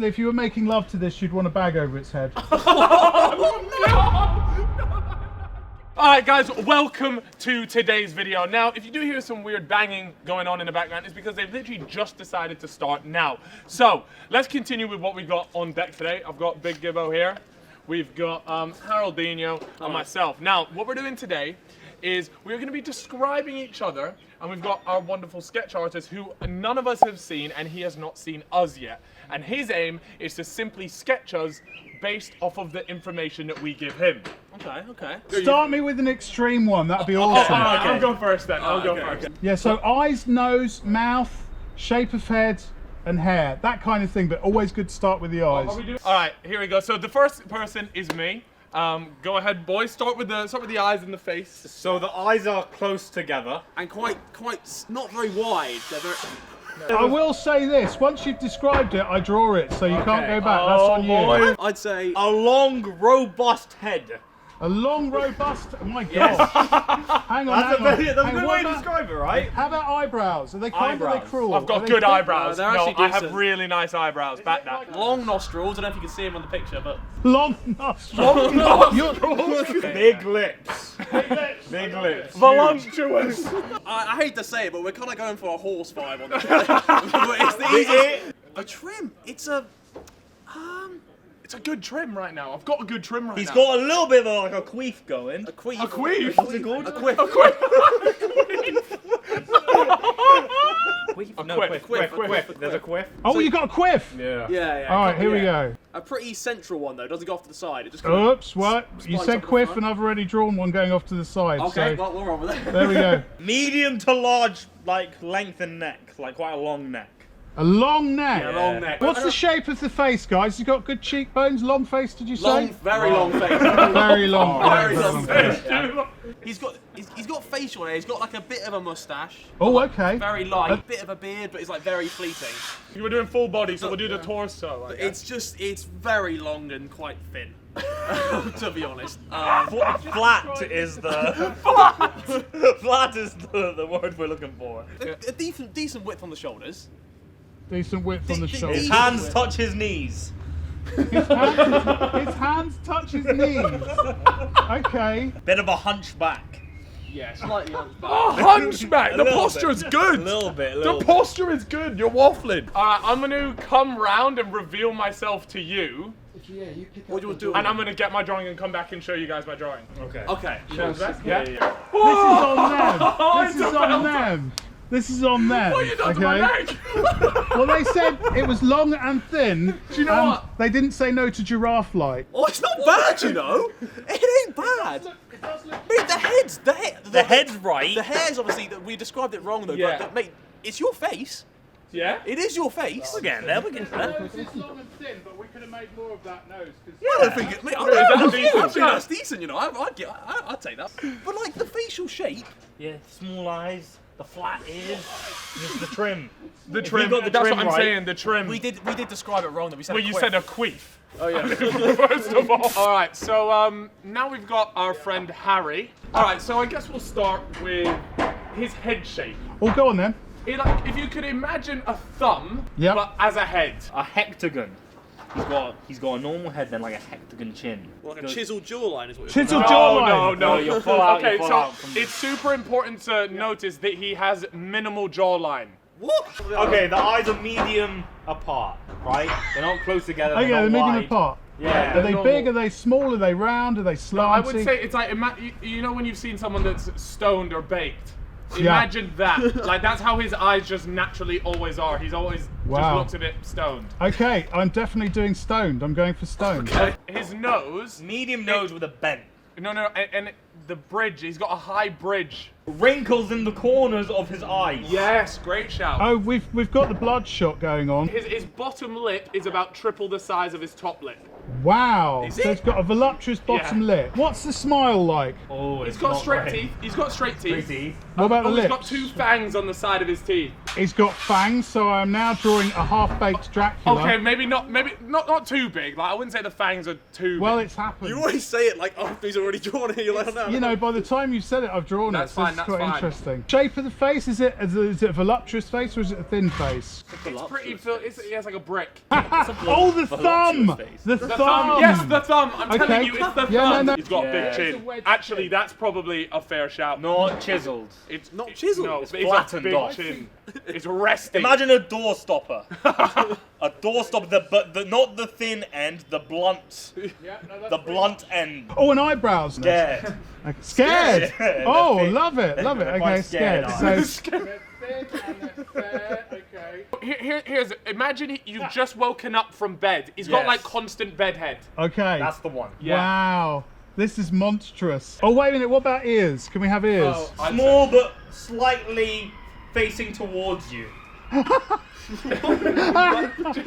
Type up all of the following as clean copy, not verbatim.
If you were making love to this, you'd want a bag over its head. Alright guys, welcome to today's video. Now, if you do hear some weird banging going on in the background, it's because they've literally just decided to start now. So, let's continue with what we've got on deck today. I've got Big Gibbo here. We've got Haroldinho and myself. Now, what we're doing today is we're going to be describing each other, and we've got our wonderful sketch artist who none of us have seen, and he has not seen us yet. And his aim is to simply sketch us based off of the information that we give him. Okay. Start me with an extreme one, that'd be awesome. I'll go first then. I'll go first. Yeah, so eyes, nose, mouth, shape of head, and hair. That kind of thing, but always good to start with the eyes. Alright, here we go. So the first person is me. Go ahead, boys. Start with the eyes and the face. So the eyes are close together. And quite not very wide. They're very... I will say this, once you've described it, I draw it, so you can't go back. That's on you. I'd say A long, robust head. A long, robust, oh my god. Hang on, That's a good Hang on, way to describe it, right? How about eyebrows? Are they kind or are they Eyebrows. cruel? I've Are got they good thick? eyebrows. they're No, actually I have decent. really nice eyebrows. Back that. long nostrils. I don't know if you can see them on the picture, but Long nostrils. Big lips. Big lips. Voluptuous. I hate to say it, but we're kind of going for a horse vibe on this. But it's the easiest. A trim. It's a It's a good trim right now. I've got a good trim right He's now. got a little bit of like a queef going. a queef. A queef? What's it called? A quiff. No, quiff. quiff. There's a quiff. Oh, you got a quiff? Yeah. Yeah. All right, here we go. A pretty central one though. Doesn't go off to the side. It just. Kind of, Oops, what? You Spikes said up the quiff front. and I've already drawn one going off to the side. okay. So Well, we're on with that. there we go. Medium to large, like length and neck, like quite a long neck. A long neck. Yeah, long neck. What's the shape of the face, guys? You got good cheekbones, long face, did you say? Long, very long face. Very long. Very long face. Yeah. He's got facial hair. He's got like a bit of a mustache. Oh, okay. Very light, bit of a beard, but it's like very fleeting. You were doing full body, so we'll do the torso. I It's very long and quite thin, to be honest. Flat is the flat is the word we're looking for. A decent width on the shoulders. Decent width on the His shoulders. His hands touch his knees. His hands touch his knees. Okay. Bit of a hunchback. Yeah, slightly on his back. Oh, hunchback! The little posture bit. is good! A little bit. The posture is good, you're waffling. Alright, I'm gonna come round and reveal myself to you. What do you want to do? And I'm gonna get my drawing and come back and show you guys my drawing. Okay. Okay. Yeah? This is on them. This is on them. What you done to my leg? Well, they said it was long and thin. Do you know and what? They didn't say no to giraffe-like. Oh, it's not bad, you know. It ain't bad. Mate, the head's right. The hair's obviously we described it wrong though. Yeah. But mate, it's your face. Yeah? It is your face. We're getting there. We're getting there. It's long and thin, but we could have made more of that nose. I don't think it. Mate, I that think decent? that's decent. You know, I'd take that. But like the facial shape. Yeah. Small eyes. The flat ears. This is the trim. The If trim, you got the that's trim what I'm right- saying, the trim. We did describe it wrong though. We said. Well, a you quiff. said a queef. Oh yeah. First of all. Alright, so now we've got our friend Harry. Alright, so I guess we'll start with his head shape. Oh, go on then. If you could imagine a thumb, Yep. but as a head. A hectagon. He's got a normal head, then like a hectagon chin. Like a chiseled jawline is what. Chiseled No, jawline. no. You're full out. Okay, You're full so out from it's super important to notice that he has minimal jawline. What? Okay, the eyes are medium apart, right? They're not close together. Okay, they're not medium wide. apart. Yeah. Are they normal. big? Are they small? Are they round? Are they slanty? I would say it's like, you know when you've seen someone that's stoned or baked? Yeah. Imagine that. Like, that's how his eyes just naturally always are. He's always just Wow. looks a bit stoned. Okay, I'm definitely doing stoned. I'm going for stoned. His nose, Medium nose with a bent. and the bridge, he's got a high bridge. Wrinkles in the corners of his eyes. Yes, great shout. Oh, we've got the bloodshot going on. His bottom lip is about triple the size of his top lip. Wow. Is So it? it's got a voluptuous bottom Yeah. lip. What's the smile like? Oh, He's got straight teeth. He's got straight teeth. teeth. What about the Oh, he's lips? got two fangs on the side of his teeth. He's got fangs, so I'm now drawing a half-baked Dracula. Okay, maybe not too big. Like I wouldn't say the fangs are too Well, big. it's happened. You always say it like after he's already drawn it. You're like, oh, no. You know, by the time you said it, I've drawn That's it. So fine, it's that's quite fine. interesting. Shape of the face, is it a voluptuous face or is it a thin face? It's pretty. He has like a brick. Oh, the thumb! The The thumb! thumb. Yes, the thumb. I'm Okay. telling you, it's the Yeah, thumb. no. He's got a big Yeah. chin. It's a wedge Actually, chin. that's probably a fair shout. Not chiseled. It's Not chiseled. No, It's but it's flattened a big off. chin. It's resting. Imagine a door stopper. A door stopper, but not the thin end, the blunt. The blunt end. Oh, and eyebrows. Scared. Okay. Scared? Yeah, Oh, they're love it, love it. They're Okay, quite scared. scared, So, Here's imagine you've just woken up from bed. He's got Yes. like constant bedhead. okay. That's the one. Yeah. Wow. This is monstrous. Oh, wait a minute. What about ears? Can we have ears? Oh, I'd Small but slightly facing towards you.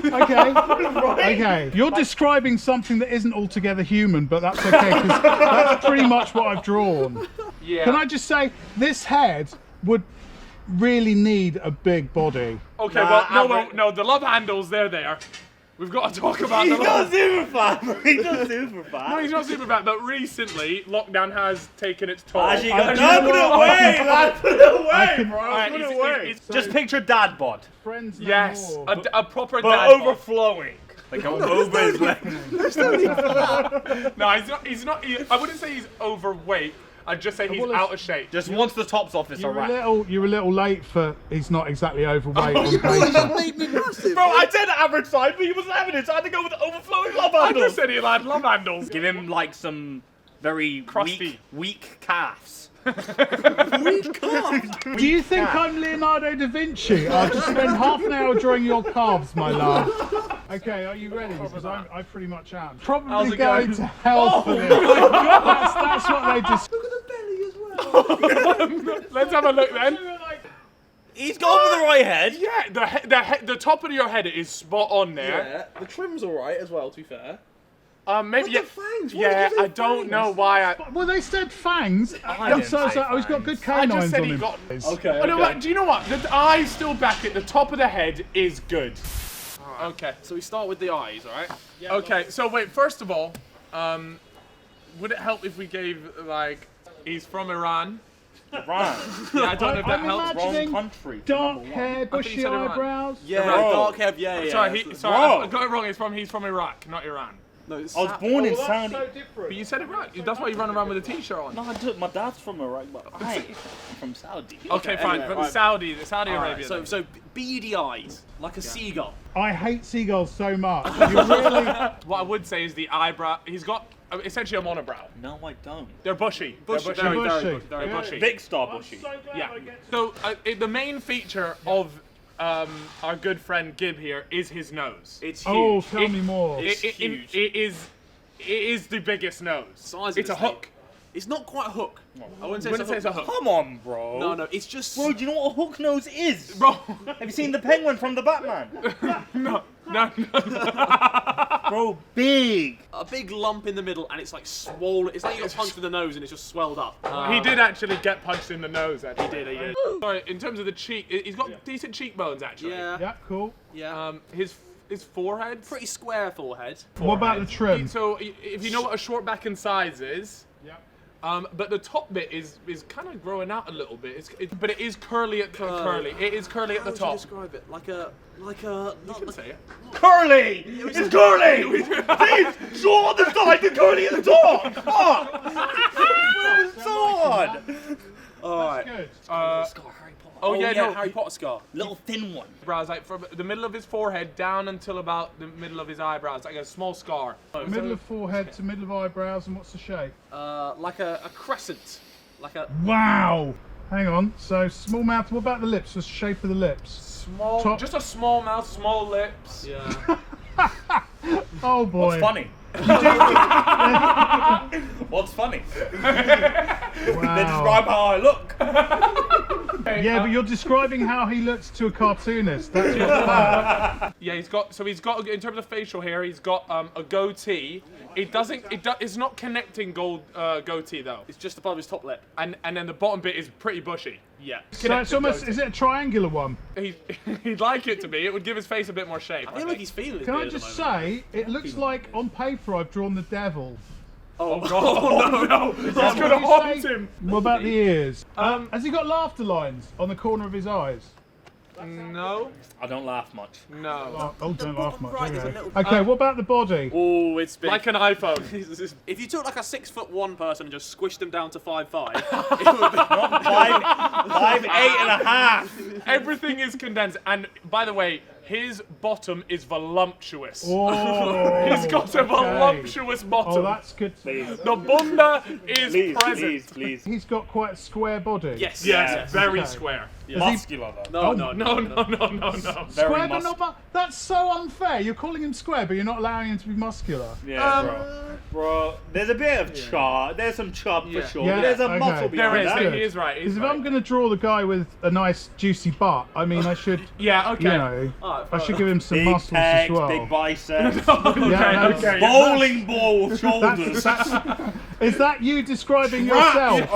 Okay. Okay. You're describing something that isn't altogether human, but that's okay, because that's pretty much what I've drawn. Yeah. Can I just say, this head would really need a big body. Okay, Nah, well, no, the love handles, they're there. We've got to talk about He's the not love. super fat. He's not super fat. No, he's not super bad, but recently, lockdown has taken its toll. Actually, I- no, put it away, lad. Put it away, can- bro. Alright, Put it it's- away. it's- Just picture dad bod, Friends no Yes, more. a proper but dad bod. overflowing. Like over his leg. No, he's not. I wouldn't say he's overweight. I'd just say he's Well, it's- out of shape. Just once the top's off, it's a wrap. You're a little late for. He's not exactly overweight on Oh, paper. that made me massive. Bro, I said average size, but he wasn't having it, so I had to go with overflowing love I handles. just said he had love handles. Give him like some very Crusty. weak calves. Do you think I'm Leonardo da Vinci? I'll just spend half an hour drawing your calves, my love. Okay, are you ready? Because I pretty much am. How's Probably it going going? to hell for this. That's what they just. Look at the belly as well. Let's have a look then. He's gone for the right head. Yeah, the top of your head is spot on there. Yeah, the trim's alright as well, to be fair. Maybe What the fangs? Why Yeah, did you say I don't fangs? know why I. Well, they said fangs. didn't So say he's got good I canines just said on he him. got. Okay. Oh, no, what, do you know what? The eyes still back it. The top of the head is good. Okay. So we start with the eyes, alright? Okay. So wait. First of all, would it help if we gave like he's from Iran? Iran. Yeah, I don't know if that I'm helps. imagining Wrong country. dark Number one. hair, think bushy you said Iran. eyebrows. Yeah, Bro. dark hair, yeah. Sorry, that's sorry, Bro. I got it wrong. He's from Iraq, not Iran. No, it's I was born in Saudi. But you said Iraq. That's why you run around with a t-shirt on. No, I do. My dad's from Iraq, but I'm from Saudi. Okay, fine. anyway, From right. Saudi Arabia. Alright, then. so beady eyes, like a seagull. I hate seagulls so much. You really. What I would say is the eyebrow. He's got essentially a monobrow. No, I don't. They're bushy. Bushy, They're very, bushy. very, Very very bushy. Big star bushy. Yeah. So the main feature of our good friend Gib here is his nose. It's huge. Oh, tell me more. huge. It is the biggest nose. Size of It's a this thing. hook. It's not quite a hook. I wouldn't say Wouldn't say it's it's a a hook. hook. Come on, bro. No, it's just. Bro, do you know what a hook nose is? Bro, Have you seen the penguin from the Batman? no. Bro, big. A big lump in the middle, and it's like swollen. It's like you got punched in the nose, and it's just swelled up. He did actually get punched in the nose. Actually. He did. Sorry, in terms of the cheek, he's got decent cheekbones actually. Yeah. Yeah, cool. Yeah. His forehead. Pretty square forehead. What about the trim? So if you know what a short back and size is, Yeah. but the top bit is kind of growing out a little bit. But it is curly at curly. It is curly at How the would you top. describe it? Like a. You can say it. Curly! It's curly! Please, draw on the side the curly at the top! Oh! It's so odd! Alright. Good. Scar, Harry Potter. Oh, yeah, no, Harry Potter scar. Little thin one. Eyebrows, like from the middle of his forehead down until about the middle of his eyebrows, like a small scar. Middle of forehead to middle of eyebrows, and what's the shape? Like a crescent. Like a. Wow. Hang on. So small mouth. What about the lips? What's the shape of the lips? Small, Top- just a small mouth, small lips. Yeah. Oh boy. What's funny? What's funny? They Wow. describe how I look. Yeah, but you're describing how he looks to a cartoonist. That's what's Yeah, he's got in terms of facial hair, he's got a goatee. It's not connecting goatee though. It's just above his top lip. And then the bottom bit is pretty bushy. Yeah. So it's almost, is it a triangular one? He'd like it to be. It would give his face a bit more shape. I feel like he's feeling his Can I beard at the just moment. say, it looks like on paper I've drawn the devil. Oh no! He's gonna haunt him. What about the ears? Has he got laughter lines on the corner of his eyes? No. I don't laugh much. No. Oh, don't laugh much. right is a Okay, little- okay, what about the body? Oh, it's big. Like an iPhone. If you took like a 6'1" person and just squished them down to 5'5", it would be 5'8.5". Everything is condensed. And by the way, his bottom is voluptuous. Oh, He's got a voluptuous bottom. Oh, that's good. Please. The bunda is Please, present. please. He's got quite a square body. Yes. Yes, very Okay. square. Muscular though. No. No. Very Square but not that's so unfair. You're calling him square, but you're not allowing him to be muscular. Yeah, bro. There's a bit of chub. There's some chub Yeah. for sure. Yeah, But there's a okay. muscle There behind is. that. Good. He is right. He's Because if right. I'm going to draw the guy with a nice juicy butt, I mean, I should, Yeah, okay. you know, Alright, I should give him some Big muscles pecs, as well. big biceps, Yeah, no, okay. bowling ball shoulders. Is that you describing yourself?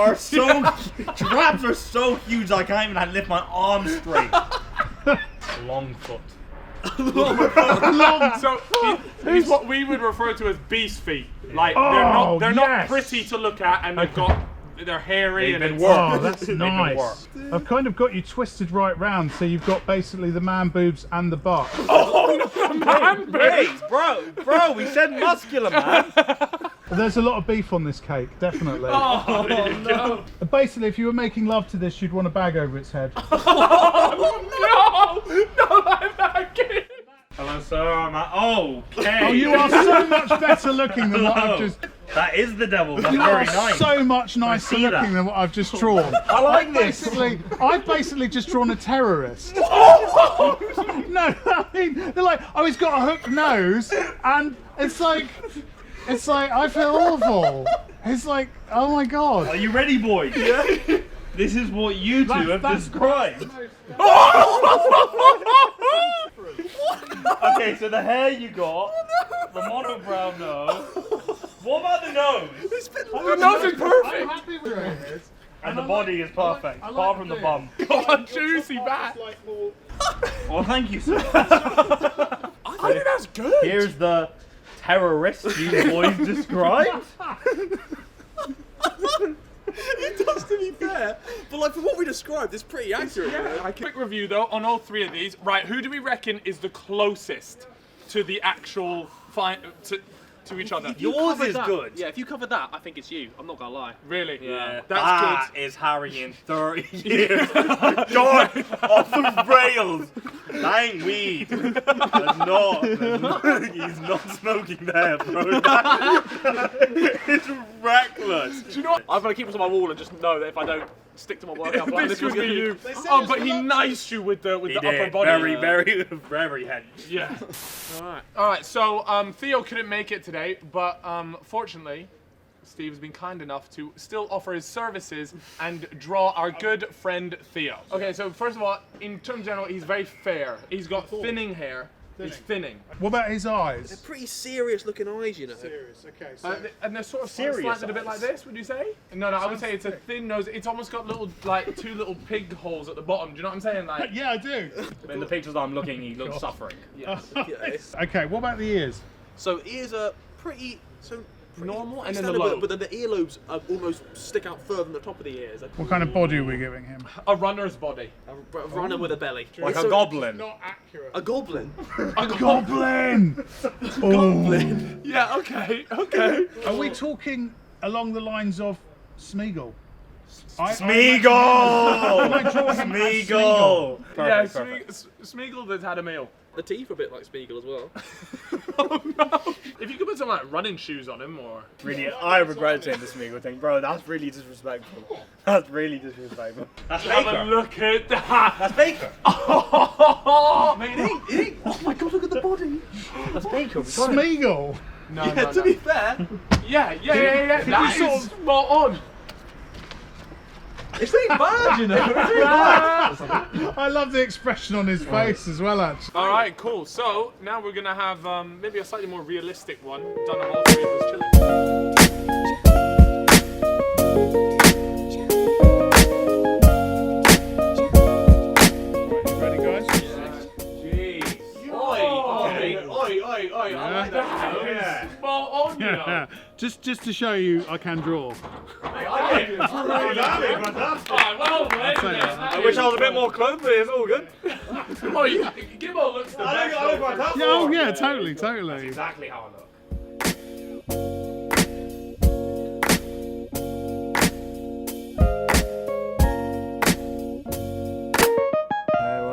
Traps are so huge I can't even lift my arms straight. Long foot. So he's what we would refer to as beast feet. Like Oh, they're not yes. pretty to look at, and they're hairy They've and been it's- worked. Oh, that's They can nice. work. I've kind of got you twisted right round, so you've got basically the man boobs and the butt. Man, Hey, bro, we said muscular, man. There's a lot of beef on this cake, definitely. Oh, there you go. Basically, if you were making love to this, you'd want a bag over its head. No, I'm not kidding. Hello, sir. I'm okay. Oh, you are so much better looking than what I've just. That is the devil. That's You very are nice. so much nicer see looking that. than what I've just drawn. I like this. I've basically just drawn a terrorist. No, I mean, they're like, oh, he's got a hooked nose, and it's like, I feel awful. It's like, oh my Are god. you ready, boys? Yeah. This is what you two have That's- described. Okay, so the hair you got, the monobrow nose. What about the nose? The nose is I'm perfect. happy with it. And the body is perfect, I like apart from the this. bum. Oh, juicy back. Well, thank you, sir. I think that's good. Here's the terrorist you boys described. It does, to be fair. But like, for what we described, it's pretty accurate. man. Quick review though on all three of these. Right, who do we reckon is the closest to the actual to each other? Yours is good. Yeah, if you cover that, I think it's you. I'm not gonna lie. Really? Yeah, That's that is Harry in 30 years. Gone off the rails. That ain't weed. He's not smoking there, bro. It's reckless. Do you know what? I'm gonna keep this on my wall and just know that if I don't stick to my workout plan, This would was be you. gonna Oh, but he niced you with the He upper did. body. Very heavy. Yeah. All right. So Theo couldn't make it today, but fortunately, Steve's been kind enough to still offer his services and draw our good friend Theo. Okay. So first of all, in terms of general, he's very fair. He's got thinning hair. He's thinning. What about his eyes? Pretty serious looking eyes, you know. Serious. Okay. So And they're sort of Serious slanted a bit like eyes. this, would you say? No, I would say it's a thin nose. It's almost got little, like, two little pig holes at the bottom. Do you know what I'm saying? Like, yeah, I do. In the pictures I'm looking, he looks suffering. Okay. What about the ears? So ears are pretty normal, and then standard, the lobe. but then the earlobes almost stick out further than the top of the ears. What kind of body are we giving him? A runner's body. A runner with a belly. Like It's a goblin. Not accurate. A goblin. A Goblin. Goblin. Yeah, okay. Are we talking along the lines of Smeagol? Smeagol! Smeagol! Yeah, Perfect. Smeagol that's had a meal. The teeth are a bit like Spiegel as well. Oh no! If you could put some like running shoes on him, or Really, I regret saying the Smeagol thing, bro. That's really disrespectful. That's really disrespectful. That's have a Baker. look at that. That's Baker. Mate, It ain't. Oh my god, look at the body. That's Baker. Smeagol. no, To be fair, yeah. That sort is spot on. It's ain't bad, you know. It's ain't bad. I love the expression on his face as well, actually. All right, cool. So now we're gonna have maybe a slightly more realistic one done of all three of us chilling. Ready, guys? Oi, I like that. Yeah. Spot on, you know. Yeah. Just to show you, I can draw. I like it. Fantastic. Alright, well played, say mate. that. I wish I was a bit more clothed, but it's all good. Oh, Gibbo looks the best. I look fantastic. Yeah, oh yeah, totally. Exactly how I look.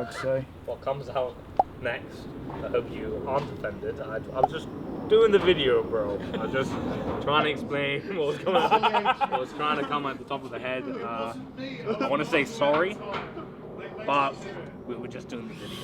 I'd say. What comes out next, I hope you aren't offended. I was just doing the video, bro. I was just trying to explain what was going on. I was trying to come at the top of the head. I want to say sorry, but we were just doing the video.